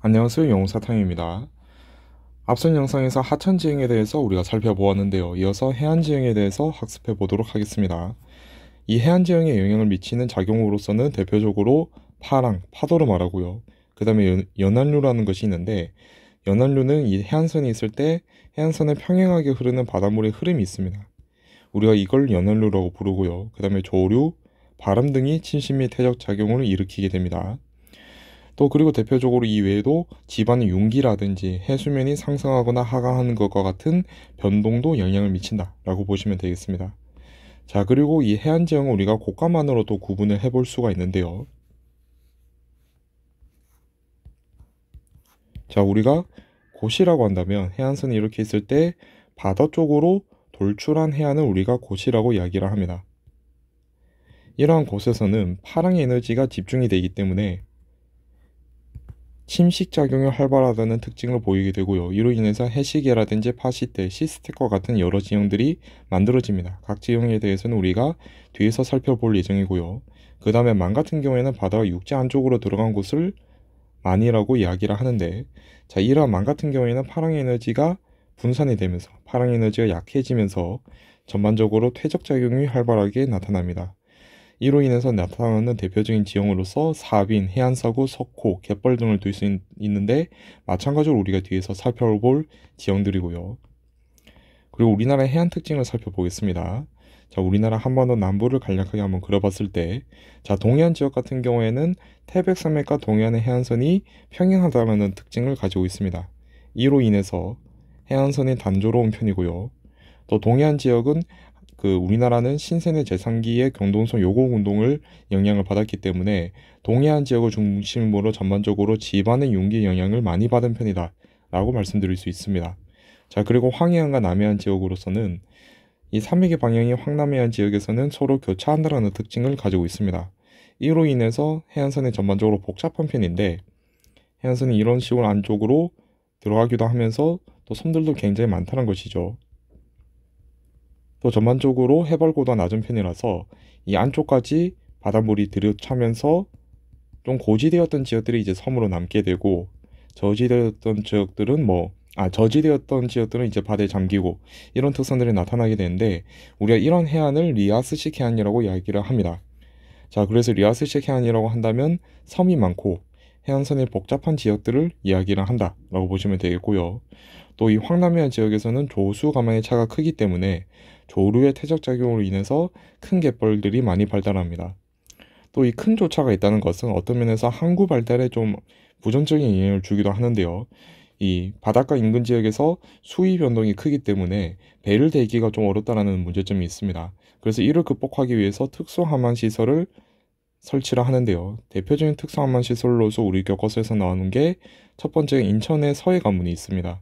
안녕하세요, 영사탕입니다. 앞선 영상에서 하천지형에 대해서 우리가 살펴보았는데요. 이어서 해안지형에 대해서 학습해 보도록 하겠습니다. 이 해안지형에 영향을 미치는 작용으로서는 대표적으로 파랑, 파도를 말하고요. 그 다음에 연안류라는 것이 있는데, 연안류는 이 해안선이 있을 때 해안선에 평행하게 흐르는 바닷물의 흐름이 있습니다. 우리가 이걸 연안류라고 부르고요. 그 다음에 조류, 바람 등이 침식 및 퇴적 작용을 일으키게 됩니다. 또 그리고 대표적으로 이 외에도 집안의 윤기라든지 해수면이 상승하거나 하강하는 것과 같은 변동도 영향을 미친다라고 보시면 되겠습니다. 자, 그리고 이 해안지형은 우리가 곳간만으로도 구분을 해볼 수가 있는데요. 자, 우리가 곳이라고 한다면 해안선이 이렇게 있을 때 바다 쪽으로 돌출한 해안을 우리가 곳이라고 이야기를 합니다. 이러한 곳에서는 파랑의 에너지가 집중이 되기 때문에 침식작용이 활발하다는 특징을 보이게 되고요. 이로 인해서 해시계라든지 파시대, 시스텍과 같은 여러 지형들이 만들어집니다. 각 지형에 대해서는 우리가 뒤에서 살펴볼 예정이고요. 그 다음에 만 같은 경우에는 바다가 육지 안쪽으로 들어간 곳을 만이라고 이야기를 하는데, 자, 이러한 만 같은 경우에는 파랑의 에너지가 분산이 되면서 파랑의 에너지가 약해지면서 전반적으로 퇴적작용이 활발하게 나타납니다. 이로 인해서 나타나는 대표적인 지형으로서 사빈, 해안사구, 석호, 갯벌 등을 둘 수 있는데, 마찬가지로 우리가 뒤에서 살펴볼 지형들이고요. 그리고 우리나라의 해안 특징을 살펴보겠습니다. 자, 우리나라 한반도 남부를 간략하게 한번 그려봤을 때, 자, 동해안 지역 같은 경우에는 태백산맥과 동해안의 해안선이 평행하다는 특징을 가지고 있습니다. 이로 인해서 해안선이 단조로운 편이고요. 또 동해안 지역은 우리나라는 신세대 재상기의 경동성 요곡 운동을 영향을 받았기 때문에 동해안 지역을 중심으로 전반적으로 지반의 윤기 영향을 많이 받은 편이다 라고 말씀드릴 수 있습니다. 자, 그리고 황해안과 남해안 지역으로서는 이 산맥의 방향이 황남해안 지역에서는 서로 교차한다는 특징을 가지고 있습니다. 이로 인해서 해안선이 전반적으로 복잡한 편인데, 해안선이 이런 식으로 안쪽으로 들어가기도 하면서 또 섬들도 굉장히 많다는 것이죠. 또 전반적으로 해발고도가 낮은 편이라서 이 안쪽까지 바닷물이 들이차면서 좀 고지되었던 지역들이 이제 섬으로 남게 되고, 저지되었던 지역들은 이제 바다에 잠기고, 이런 특성들이 나타나게 되는데, 우리가 이런 해안을 리아스식 해안이라고 이야기를 합니다. 자, 그래서 리아스식 해안이라고 한다면 섬이 많고 해안선이 복잡한 지역들을 이야기를 한다라고 보시면 되겠고요. 또 이 황남해안 지역에서는 조수 가만의 차가 크기 때문에 조류의 퇴적 작용으로 인해서 큰 갯벌들이 많이 발달합니다. 또 이 큰 조차가 있다는 것은 어떤 면에서 항구 발달에 좀 부정적인 영향을 주기도 하는데요. 이 바닷가 인근 지역에서 수위 변동이 크기 때문에 배를 대기가 좀 어렵다는 문제점이 있습니다. 그래서 이를 극복하기 위해서 특수 항만 시설을 설치를 하는데요. 대표적인 특수 항만 시설로서 우리 교과서에서 나오는 게 첫 번째 인천의 서해 관문이 있습니다.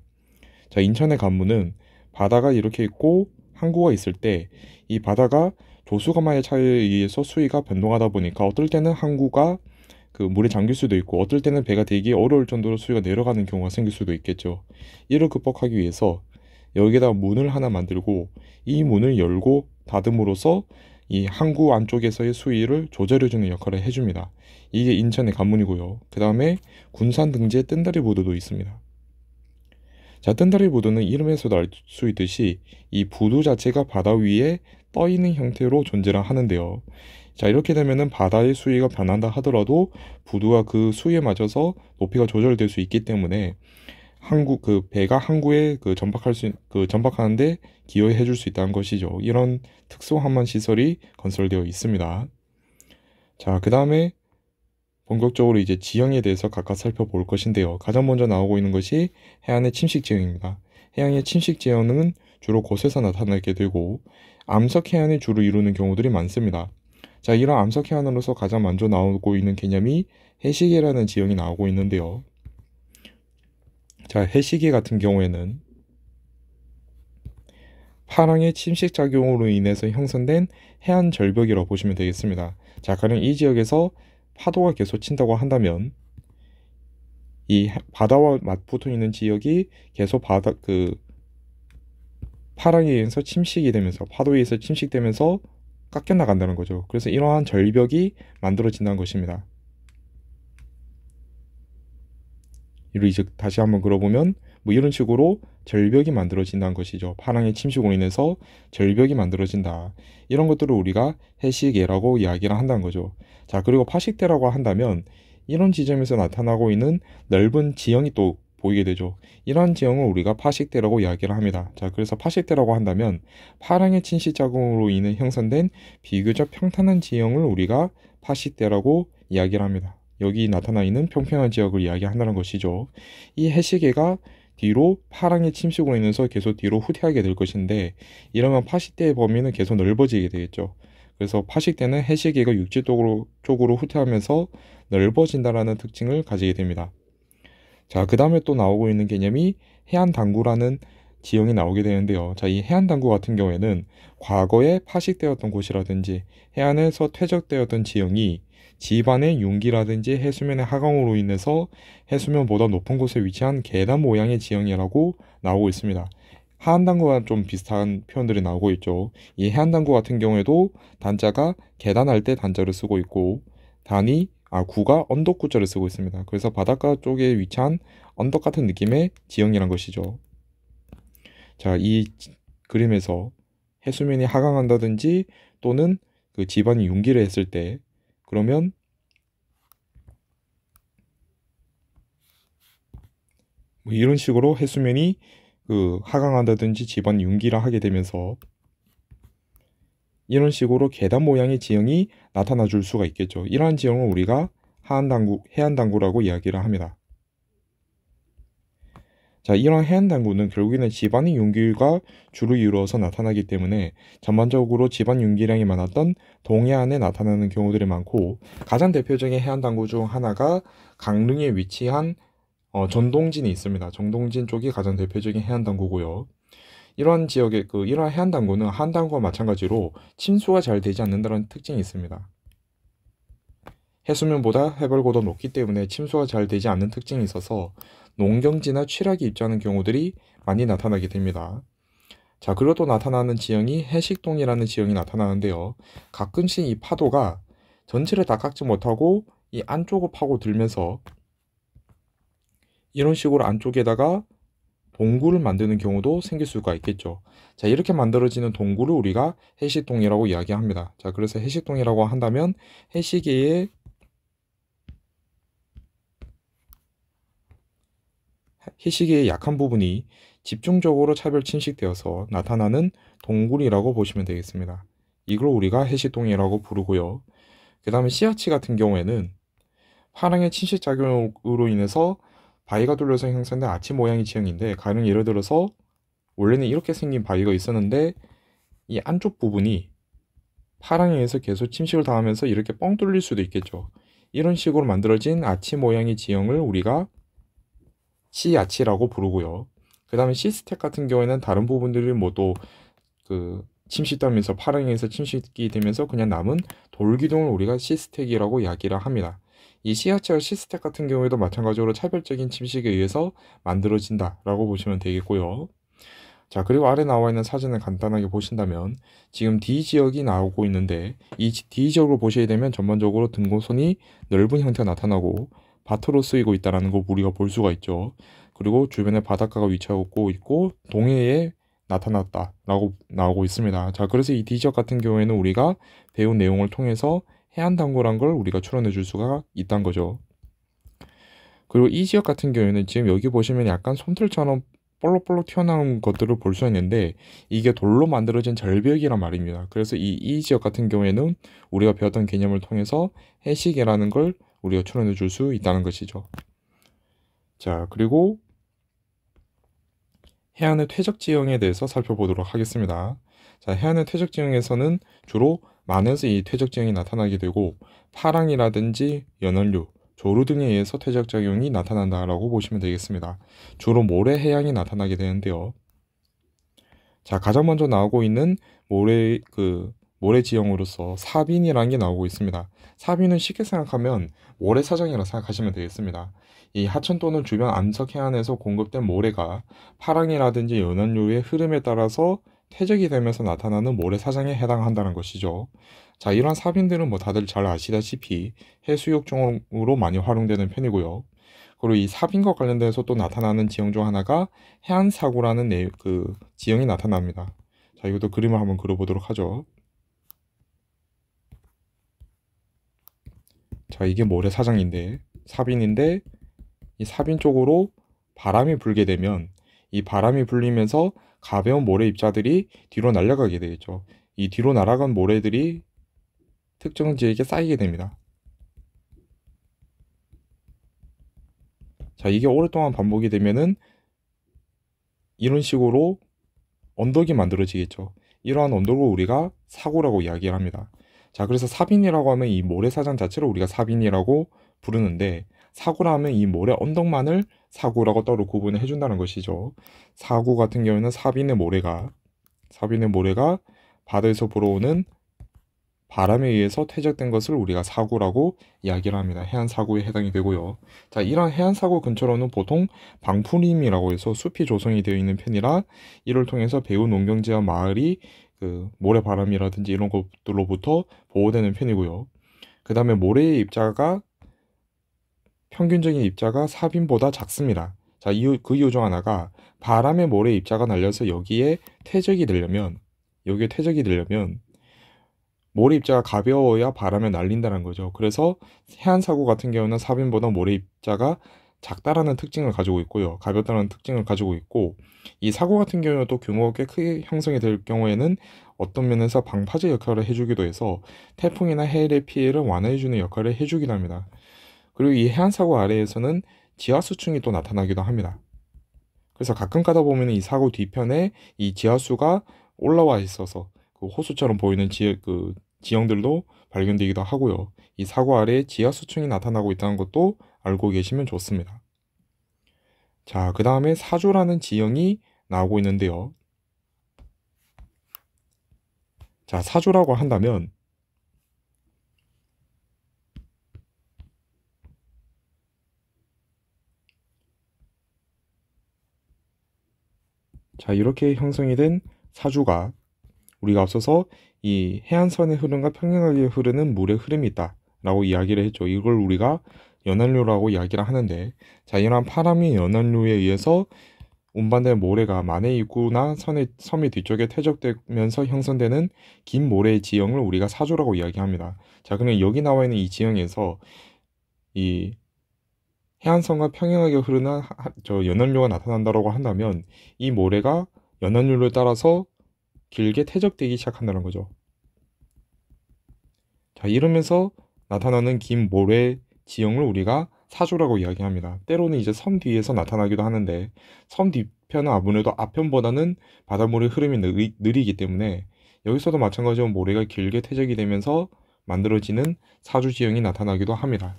자, 인천의 관문은 바다가 이렇게 있고 항구가 있을 때 이 바다가 조수가마의 차에 의해서 수위가 변동하다 보니까 어떨 때는 항구가 물에 잠길 수도 있고 어떨 때는 배가 되기 어려울 정도로 수위가 내려가는 경우가 생길 수도 있겠죠. 이를 극복하기 위해서 여기에다 문을 하나 만들고 이 문을 열고 닫음으로써 이 항구 안쪽에서의 수위를 조절해주는 역할을 해줍니다. 이게 인천의 관문이고요. 그 다음에 군산 등지에 뜬다리 부두도 있습니다. 자, 뜬다리 부두는 이름에서도 알 수 있듯이 이 부두 자체가 바다 위에 떠 있는 형태로 존재를 하는데요. 자, 이렇게 되면은 바다의 수위가 변한다 하더라도 부두가 그 수위에 맞춰서 높이가 조절될 수 있기 때문에 배가 항구에 전박하는데 기여해 줄 수 있다는 것이죠. 이런 특수 항만 시설이 건설되어 있습니다. 자, 그 다음에 본격적으로 이제 지형에 대해서 각각 살펴볼 것인데요. 가장 먼저 나오고 있는 것이 해안의 침식 지형입니다. 해안의 침식 지형은 주로 곳에서 나타나게 되고 암석 해안이 주로 이루는 경우들이 많습니다. 자, 이런 암석 해안으로서 가장 먼저 나오고 있는 개념이 해시계라는 지형이 나오고 있는데요. 자, 해시계 같은 경우에는 파랑의 침식 작용으로 인해서 형성된 해안 절벽이라고 보시면 되겠습니다. 자, 가령 이 지역에서 파도가 계속 친다고 한다면 이 바다와 맞붙어 있는 지역이 계속 파랑에 의해서 침식이 되면서 파도에 의해서 침식되면서 깎여 나간다는 거죠. 그래서 이러한 절벽이 만들어진다는 것입니다. 즉 다시 한번 그려보면 뭐 이런 식으로 절벽이 만들어진다는 것이죠. 파랑의 침식으로 인해서 절벽이 만들어진다. 이런 것들을 우리가 해시계라고 이야기를 한다는 거죠. 자, 그리고 파식대라고 한다면 이런 지점에서 나타나고 있는 넓은 지형이 또 보이게 되죠. 이러한 지형을 우리가 파식대라고 이야기를 합니다. 자, 그래서 파식대라고 한다면 파랑의 침식 작용으로 인해 형성된 비교적 평탄한 지형을 우리가 파식대라고 이야기를 합니다. 여기 나타나 있는 평평한 지역을 이야기한다는 것이죠. 이 해시계가 뒤로 파랑의 침식으로 인해서 계속 뒤로 후퇴하게 될 것인데, 이러면 파식대의 범위는 계속 넓어지게 되겠죠. 그래서 파식대는 해시계가 육지 쪽으로 후퇴하면서 넓어진다라는 특징을 가지게 됩니다. 자, 그 다음에 또 나오고 있는 개념이 해안당구라는 지형이 나오게 되는데요. 자, 이 해안당구 같은 경우에는 과거에 파식되었던 곳이라든지 해안에서 퇴적되었던 지형이 지반의 융기라든지 해수면의 하강으로 인해서 해수면보다 높은 곳에 위치한 계단 모양의 지형이라고 나오고 있습니다. 하안당구와 좀 비슷한 표현들이 나오고 있죠. 이 해안당구 같은 경우에도 단자가 계단할 때 단자를 쓰고 있고, 구가 언덕구자를 쓰고 있습니다. 그래서 바닷가 쪽에 위치한 언덕 같은 느낌의 지형이란 것이죠. 자, 이 그림에서 해수면이 하강한다든지 또는 그 지반이 융기를 했을 때, 그러면 뭐 이런 식으로 해수면이 하강한다든지 지반이 융기를 하게 되면서 이런 식으로 계단 모양의 지형이 나타나 줄 수가 있겠죠. 이러한 지형을 우리가 해안당구라고 이야기를 합니다. 자, 이런 해안당구는 결국에는 지반의 융기가 주로 이루어서 나타나기 때문에 전반적으로 지반 융기량이 많았던 동해안에 나타나는 경우들이 많고, 가장 대표적인 해안당구 중 하나가 강릉에 위치한 전동진이 있습니다. 전동진 쪽이 가장 대표적인 해안당구고요. 이러한 지역의 이러한 해안당구는 한당구와 마찬가지로 침수가 잘 되지 않는다는 특징이 있습니다. 해수면보다 해발고도 높기 때문에 침수가 잘 되지 않는 특징이 있어서 농경지나 취락이 입주하는 경우들이 많이 나타나게 됩니다. 자, 그리고 또 나타나는 지형이 해식동이라는 지형이 나타나는데요. 가끔씩 이 파도가 전체를 다 깎지 못하고 이 안쪽을 파고 들면서 이런 식으로 안쪽에다가 동굴을 만드는 경우도 생길 수가 있겠죠. 자, 이렇게 만들어지는 동굴을 우리가 해식동이라고 이야기합니다. 자, 그래서 해식동이라고 한다면 해시계의 약한 부분이 집중적으로 차별 침식되어서 나타나는 동굴이라고 보시면 되겠습니다. 이걸 우리가 해식동이라고 부르고요. 그 다음에 씨앗치 같은 경우에는 파랑의 침식작용으로 인해서 바위가 뚫려서 형성된 아치 모양의 지형인데, 가령 예를 들어서 원래는 이렇게 생긴 바위가 있었는데 이 안쪽 부분이 파랑에 의해서 계속 침식을 당하면서 이렇게 뻥 뚫릴 수도 있겠죠. 이런 식으로 만들어진 아치 모양의 지형을 우리가 씨아치라고 부르고요. 그 다음에 씨스택 같은 경우에는 다른 부분들이 뭐또 침식되면서 파랑에 의해서 침식이 되면서 그냥 남은 돌기둥을 우리가 씨스택이라고 이야기를 합니다. 이 씨아치와 씨스택 같은 경우에도 마찬가지로 차별적인 침식에 의해서 만들어진다라고 보시면 되겠고요. 자, 그리고 아래 나와 있는 사진을 간단하게 보신다면 지금 D 지역이 나오고 있는데, 이 D 지역을 보시게 되면 전반적으로 등고선이 넓은 형태가 나타나고 밭으로 쓰이고 있다는 걸 우리가 볼 수가 있죠. 그리고 주변에 바닷가가 위치하고 있고 동해에 나타났다라고 나오고 있습니다. 자, 그래서 이 D 지역 같은 경우에는 우리가 배운 내용을 통해서 해안당구란 걸 우리가 추론해 줄 수가 있다는 거죠. 그리고 이 지역 같은 경우에는 지금 여기 보시면 약간 솜털처럼 볼록볼록 튀어나온 것들을 볼 수 있는데, 이게 돌로 만들어진 절벽이란 말입니다. 그래서 이 지역 같은 경우에는 우리가 배웠던 개념을 통해서 해시계라는 걸 우리가 추론해 줄 수 있다는 것이죠. 자, 그리고 해안의 퇴적 지형에 대해서 살펴보도록 하겠습니다. 자, 해안의 퇴적 지형에서는 주로 만에서 이 퇴적 지형이 나타나게 되고, 파랑이라든지 연안류, 조류 등에 의해서 퇴적 작용이 나타난다라고 보시면 되겠습니다. 주로 모래 해양이 나타나게 되는데요. 자, 가장 먼저 나오고 있는 모래 지형으로서 사빈이라는 게 나오고 있습니다. 사빈은 쉽게 생각하면 모래사장이라 생각하시면 되겠습니다. 이 하천 또는 주변 암석 해안에서 공급된 모래가 파랑이라든지 연안류의 흐름에 따라서 퇴적이 되면서 나타나는 모래사장에 해당한다는 것이죠. 자, 이러한 사빈들은 다들 잘 아시다시피 해수욕종으로 많이 활용되는 편이고요. 그리고 이 사빈과 관련돼서 또 나타나는 지형 중 하나가 해안사고라는 그 지형이 나타납니다. 자, 이것도 그림을 한번 그려보도록 하죠. 자, 이게 모래사장인데 사빈인데 이 사빈 쪽으로 바람이 불게 되면 이 바람이 불리면서 가벼운 모래 입자들이 뒤로 날아가게 되겠죠. 이 뒤로 날아간 모래들이 특정 지역에 쌓이게 됩니다. 자, 이게 오랫동안 반복이 되면은 이런 식으로 언덕이 만들어지겠죠. 이러한 언덕을 우리가 사고라고 이야기를 합니다. 자, 그래서 사빈이라고 하면 이 모래사장 자체를 우리가 사빈이라고 부르는데 사고라 하면 이 모래 언덕만을 사고라고 따로 구분을 해준다는 것이죠. 사고 같은 경우에는 사빈의 모래가 바다에서 불어오는 바람에 의해서 퇴적된 것을 우리가 사고라고 이야기를 합니다. 해안사고에 해당이 되고요. 자, 이러한 해안사고 근처로는 보통 방풀임이라고 해서 숲이 조성이 되어 있는 편이라 이를 통해서 배후 농경지와 마을이 그 모래바람이라든지 이런 것들로부터 보호되는 편이고요. 그 다음에 모래의 입자가 평균적인 입자가 사빈보다 작습니다. 자, 그 이유 중 하나가 바람에 모래 입자가 날려서 여기에 퇴적이 되려면 모래 입자가 가벼워야 바람에 날린다는 거죠. 그래서 해안사고 같은 경우는 사빈보다 모래 입자가 작다라는 특징을 가지고 있고요. 가볍다는 특징을 가지고 있고 이 사고 같은 경우는 또 규모가 꽤 크게 형성이 될 경우에는 어떤 면에서 방파제 역할을 해주기도 해서 태풍이나 해일의 피해를 완화해주는 역할을 해주기도 합니다. 그리고 이 해안사고 아래에서는 지하수층이 또 나타나기도 합니다. 그래서 가끔 가다 보면 이 사고 뒤편에 이 지하수가 올라와 있어서 그 호수처럼 보이는 지형들도 발견되기도 하고요. 이 사고 아래에 지하수층이 나타나고 있다는 것도 알고 계시면 좋습니다. 자, 그 다음에 사조라는 지형이 나오고 있는데요. 자, 사조라고 한다면 자, 이렇게 형성이 된 사주가 우리가 앞서서 이 해안선의 흐름과 평행하게 흐르는 물의 흐름이 있다 라고 이야기를 했죠. 이걸 우리가 연안류라고 이야기를 하는데 자, 이러한 파람의 연안류에 의해서 운반된 모래가 만해 입구나 섬의 뒤쪽에 퇴적되면서 형성되는 긴 모래의 지형을 우리가 사조라고 이야기합니다. 자, 그러면 여기 나와 있는 이 지형에서 이 해안선과 평행하게 흐르는 연안류가 나타난다고 한다면 이 모래가 연안류를 따라서 길게 퇴적되기 시작한다는 거죠. 자, 이러면서 나타나는 긴 모래 지형을 우리가 사조라고 이야기합니다. 때로는 이제 섬 뒤에서 나타나기도 하는데 섬 뒤편은 아무래도 앞편보다는 바닷물의 흐름이 느리기 때문에 여기서도 마찬가지로 모래가 길게 퇴적이 되면서 만들어지는 사조 지형이 나타나기도 합니다.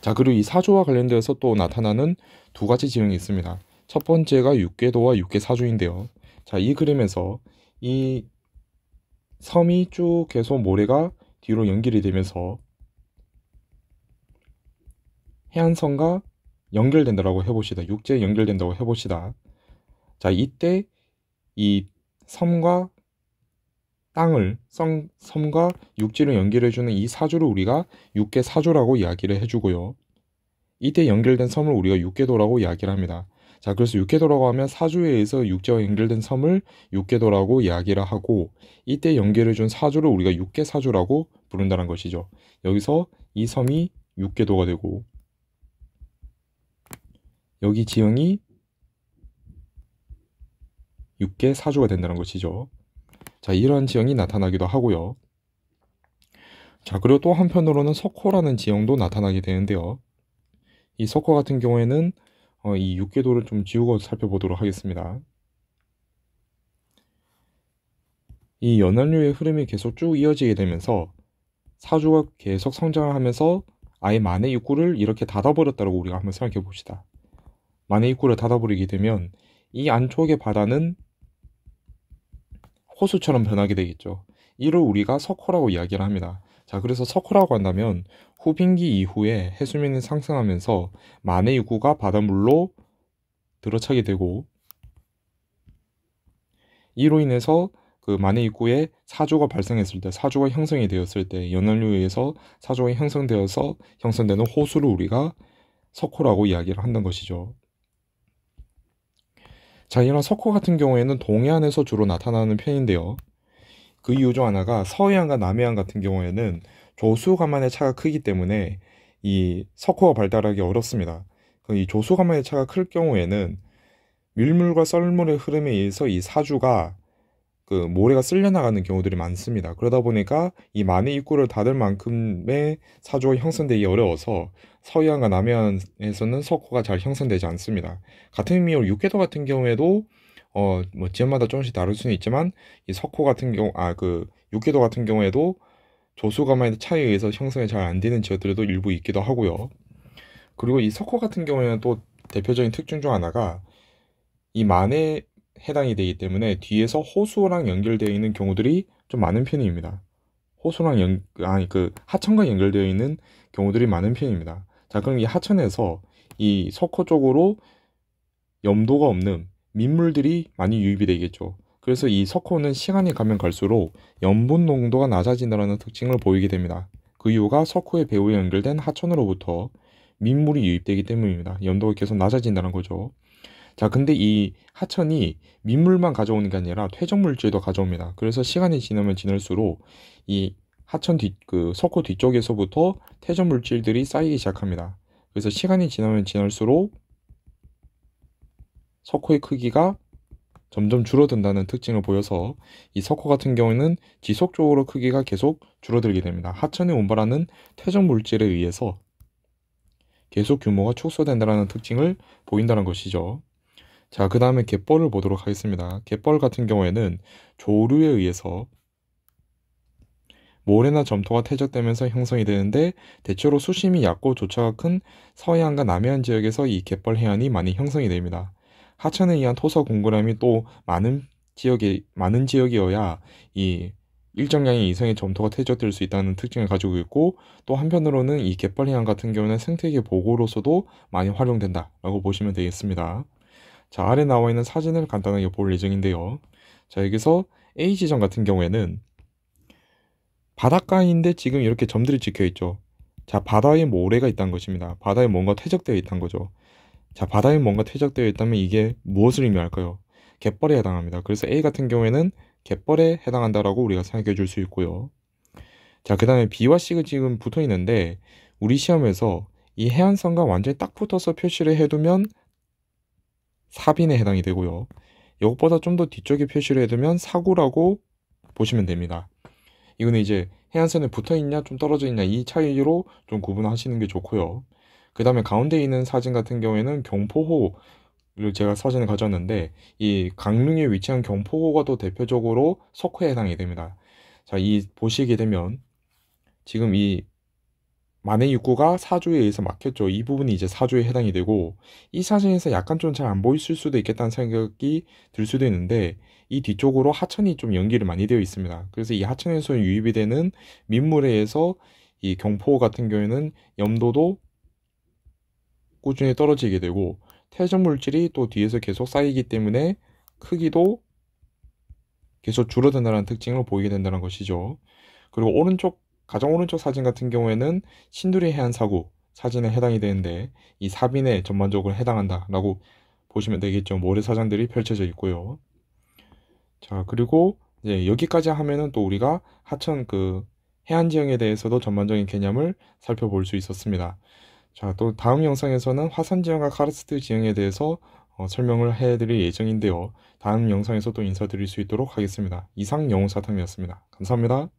자, 그리고 이 사조와 관련되어서 또 나타나는 두 가지 지형이 있습니다. 첫 번째가 육계도와 육계사조인데요. 자, 이 그림에서 이 섬이 쭉 계속 모래가 뒤로 연결이 되면서 해안선과 연결된다고 해봅시다. 육지에 연결된다고 해봅시다. 자, 이때 이 섬과 섬과 육지를 연결해주는 이 사조를 우리가 육계사조라고 이야기를 해주고요. 이때 연결된 섬을 우리가 육계도라고 이야기를 합니다. 자, 그래서 육계도라고 하면 사조에 의해서 육지와 연결된 섬을 육계도라고 이야기를 하고 이때 연결해준 사조를 우리가 육계사조라고 부른다는 것이죠. 여기서 이 섬이 육계도가 되고 여기 지형이 육계사조가 된다는 것이죠. 자, 이러한 지형이 나타나기도 하고요. 자, 그리고 또 한편으로는 석호라는 지형도 나타나게 되는데요. 이 석호 같은 경우에는 이 육계도를 좀 지우고 살펴보도록 하겠습니다. 이 연안류의 흐름이 계속 쭉 이어지게 되면서 사조가 계속 성장을 하면서 아예 만해 입구를 이렇게 닫아버렸다고 우리가 한번 생각해 봅시다. 만해 입구를 닫아버리게 되면 이 안쪽의 바다는 호수처럼 변하게 되겠죠. 이를 우리가 석호라고 이야기를 합니다. 자, 그래서 석호라고 한다면 후빙기 이후에 해수면이 상승하면서 만해 입구가 바닷물로 들어차게 되고 이로 인해서 그 만해 입구에 사조가 발생했을 때, 사조가 형성이 되었을 때 연안류에 의해서 사조가 형성되어서 형성되는 호수를 우리가 석호라고 이야기를 한다는 것이죠. 자, 이런 석호 같은 경우에는 동해안에서 주로 나타나는 편인데요. 그 이유 중 하나가 서해안과 남해안 같은 경우에는 조수간만의 차가 크기 때문에 이 석호가 발달하기 어렵습니다. 이 조수간만의 차가 클 경우에는 밀물과 썰물의 흐름에 의해서 이 사주가 그 모래가 쓸려 나가는 경우들이 많습니다. 그러다 보니까 이 만의 입구를 닫을 만큼의 사주가 형성되기 어려워서 서해안과 남해안에서는 석호가 잘 형성되지 않습니다. 같은 의미로 육계도 같은 경우에도 뭐 지역마다 조금씩 다를 수는 있지만 이 석호 같은 경우 그 육계도 같은 경우에도 조수간만의 차에 의해서 형성이 잘 안 되는 지역들도 일부 있기도 하고요. 그리고 이 석호 같은 경우에는 또 대표적인 특징 중 하나가 이 만에 해당이 되기 때문에 뒤에서 호수랑 연결되어 있는 경우들이 좀 많은 편입니다. 호수랑 그 하천과 연결되어 있는 경우들이 많은 편입니다. 자, 그럼 이 하천에서 이 석호 쪽으로 염도가 없는 민물들이 많이 유입이 되겠죠. 그래서 이 석호는 시간이 가면 갈수록 염분 농도가 낮아진다는 특징을 보이게 됩니다. 그 이유가 석호의 배후에 연결된 하천으로부터 민물이 유입되기 때문입니다. 염도가 계속 낮아진다는 거죠. 자, 근데 이 하천이 민물만 가져오는 게 아니라 퇴적 물질도 가져옵니다. 그래서 시간이 지나면 지날수록 이 하천 석호 뒤쪽에서부터 퇴적 물질들이 쌓이기 시작합니다. 그래서 시간이 지나면 지날수록 석호의 크기가 점점 줄어든다는 특징을 보여서 이 석호 같은 경우에는 지속적으로 크기가 계속 줄어들게 됩니다. 하천에 운반하는 퇴적 물질에 의해서 계속 규모가 축소된다는 특징을 보인다는 것이죠. 자, 그 다음에 갯벌을 보도록 하겠습니다. 갯벌 같은 경우에는 조류에 의해서 모래나 점토가 퇴적되면서 형성이 되는데 대체로 수심이 얕고 조차가 큰 서해안과 남해안 지역에서 이 갯벌 해안이 많이 형성이 됩니다. 하천에 의한 토사 공급량이 또 많은 지역이어야 이 일정량의 이상의 점토가 퇴적될 수 있다는 특징을 가지고 있고, 또 한편으로는 이 갯벌 해안 같은 경우는 생태계 보호로서도 많이 활용된다라고 보시면 되겠습니다. 자, 아래 나와 있는 사진을 간단하게 볼 예정인데요. 자, 여기서 A 지점 같은 경우에는 바닷가인데 지금 이렇게 점들이 찍혀 있죠. 자, 바다에 모래가 있다는 것입니다. 바다에 뭔가 퇴적되어 있다는 거죠. 자, 바다에 뭔가 퇴적되어 있다면 이게 무엇을 의미할까요? 갯벌에 해당합니다. 그래서 A 같은 경우에는 갯벌에 해당한다라고 우리가 생각해 줄 수 있고요. 자, 그 다음에 B와 C가 지금 붙어 있는데 우리 시험에서 이 해안선과 완전히 딱 붙어서 표시를 해두면 사빈에 해당이 되고요. 이것보다 좀 더 뒤쪽에 표시를 해두면 사구라고 보시면 됩니다. 이거는 이제 해안선에 붙어 있냐 좀 떨어져 있냐 이 차이로 좀 구분하시는 게 좋고요. 그 다음에 가운데 있는 사진 같은 경우에는 경포호를 제가 사진을 가져왔는데 이 강릉에 위치한 경포호가 또 대표적으로 석호에 해당이 됩니다. 자, 이 보시게 되면 지금 이 만해 입구가 사주에 의해서 막혔죠. 이 부분이 이제 사주에 해당이 되고, 이 사진에서 약간 좀 잘 안 보이실 수도 있겠다는 생각이 들 수도 있는데 이 뒤쪽으로 하천이 좀 연결이 많이 되어 있습니다. 그래서 이 하천에서 유입이 되는 민물에 의해서 이 경포 같은 경우에는 염도도 꾸준히 떨어지게 되고 퇴적 물질이 또 뒤에서 계속 쌓이기 때문에 크기도 계속 줄어든다는 특징을 보이게 된다는 것이죠. 그리고 가장 오른쪽 사진 같은 경우에는 신두리 해안 사구 사진에 해당이 되는데 이 사빈에 전반적으로 해당한다라고 보시면 되겠죠. 모래사장들이 펼쳐져 있고요. 자, 그리고 이제 여기까지 하면은 또 우리가 하천 해안 지형에 대해서도 전반적인 개념을 살펴볼 수 있었습니다. 자, 또 다음 영상에서는 화산 지형과 카르스트 지형에 대해서 설명을 해드릴 예정인데요. 다음 영상에서 또 인사드릴 수 있도록 하겠습니다. 이상 영웅사탐이었습니다. 감사합니다.